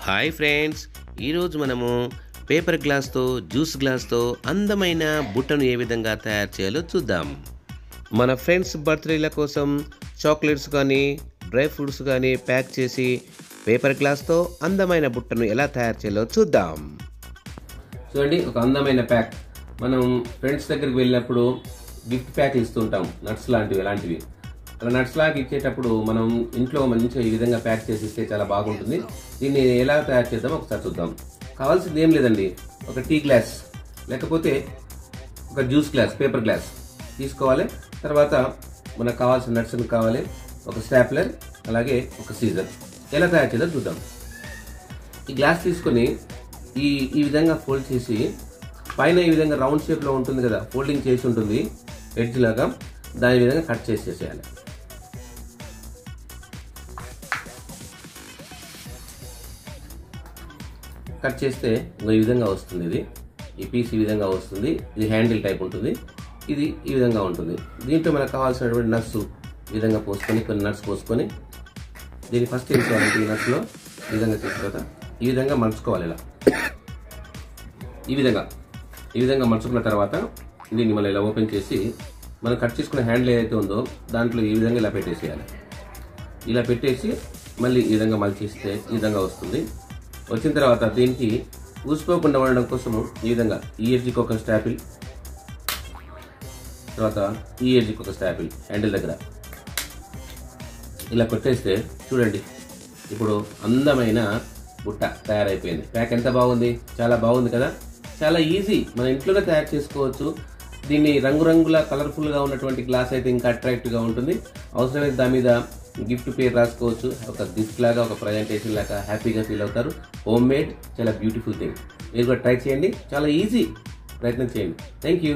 Hi friends, ఈరోజు మనము paper గ్లాస్తో జ్యూస్ గ్లాస్తో అందమైన బుట్టను ఏ విధంగా తయారు చేయాలో చూద్దాం. మన ఫ్రెండ్స్ బర్త్డేల కోసం చాక్లెట్స్ కానీ డ్రై ఫ్రూట్స్ కానీ ప్యాక్ చేసి పేపర్ గ్లాస్తో అందమైన బుట్టను ఎలా తయారు చేయాలో చూద్దాం. చూడండి, ఒక అందమైన ప్యాక్. మనం ఫ్రెండ్స్ దగ్గరికి వెళ్ళినప్పుడు గిఫ్ట్ ప్యాక్ ఇస్తుంటాం, నట్స్ లాంటివి అలాంటివి. అలా నట్స్ లాగా ఇచ్చేటప్పుడు మనం ఇంట్లో మంచిగా ఈ విధంగా ప్యాక్ చేసి ఇస్తే చాలా బాగుంటుంది. దీన్ని ఎలా తయారు చేద్దామో ఒకసారి చూద్దాం. కావాల్సింది ఏం లేదండి, ఒక టీ గ్లాస్ లేకపోతే ఒక జ్యూస్ గ్లాస్, పేపర్ గ్లాస్ తీసుకోవాలి. తర్వాత మనకు కావాల్సిన నట్స్ కావాలి, ఒక స్టాప్లర్, అలాగే ఒక సీజర్. ఎలా తయారు చేద్దాం చూద్దాం. ఈ గ్లాస్ తీసుకొని ఈ విధంగా ఫోల్డ్ చేసి పైన ఈ విధంగా రౌండ్ షేప్లో ఉంటుంది కదా, ఫోల్డింగ్ చేసి ఉంటుంది ఎడ్జ్ లాగా, దాని విధంగా కట్ చేసేసేయాలి. కట్ చేస్తే ఈ విధంగా వస్తుంది. ఈ పీస్ ఈ విధంగా వస్తుంది. ఇది హ్యాండిల్ టైప్ ఉంటుంది. ఇది ఈ విధంగా ఉంటుంది. దీంట్లో మనకు కావాల్సినటువంటి నట్స్ ఈ విధంగా పోసుకొని, కొన్ని నట్స్ పోసుకొని దీన్ని ఫస్ట్ ఏం చేయాలంటే ఈ నట్స్లో ఈ విధంగా చేసిన తర్వాత ఈ విధంగా మలుచుకోవాలి. ఇలా ఈ విధంగా మలుచుకున్న తర్వాత దీన్ని మళ్ళీ ఇలా ఓపెన్ చేసి మనం కట్ చేసుకున్న హ్యాండిల్ ఏదైతే ఉందో దాంట్లో ఈ విధంగా ఇలా పెట్టేసేయాలి. ఇలా పెట్టేసి మళ్ళీ ఈ విధంగా మలిచేస్తే ఈ విధంగా వస్తుంది. వచ్చిన తర్వాత దీనికి ఊసిపోకుండా ఉండడం కోసం ఈ విధంగా ఈ ఎడ్జ్కి ఒక స్టాపిల్, తర్వాత ఈ ఎడ్జ్కి ఒక స్టాపిల్ హ్యాండిల్ దగ్గర ఇలా కొట్టేస్తే చూడండి, ఇప్పుడు అందమైన బుట్ట తయారైపోయింది. ప్యాక్ ఎంత బాగుంది, చాలా బాగుంది కదా. చాలా ఈజీ, మన ఇంట్లోనే తయారు చేసుకోవచ్చు. దీన్ని రంగురంగుల కలర్ఫుల్గా ఉన్నటువంటి గ్లాస్ అయితే ఇంకా అట్రాక్టివ్గా ఉంటుంది. అవసరమైతే దాని మీద గిఫ్ట్ పేరు రాసుకోవచ్చు. ఒక గిఫ్ట్ లాగా, ఒక ప్రజెంటేషన్ లాగా హ్యాపీగా ఫీల్ అవుతారు. హోమ్ మేడ్, చాలా బ్యూటిఫుల్ థింగ్. మీరు కూడా ట్రై చేయండి, చాలా ఈజీ. ప్రయత్నం చేయండి. Thank you.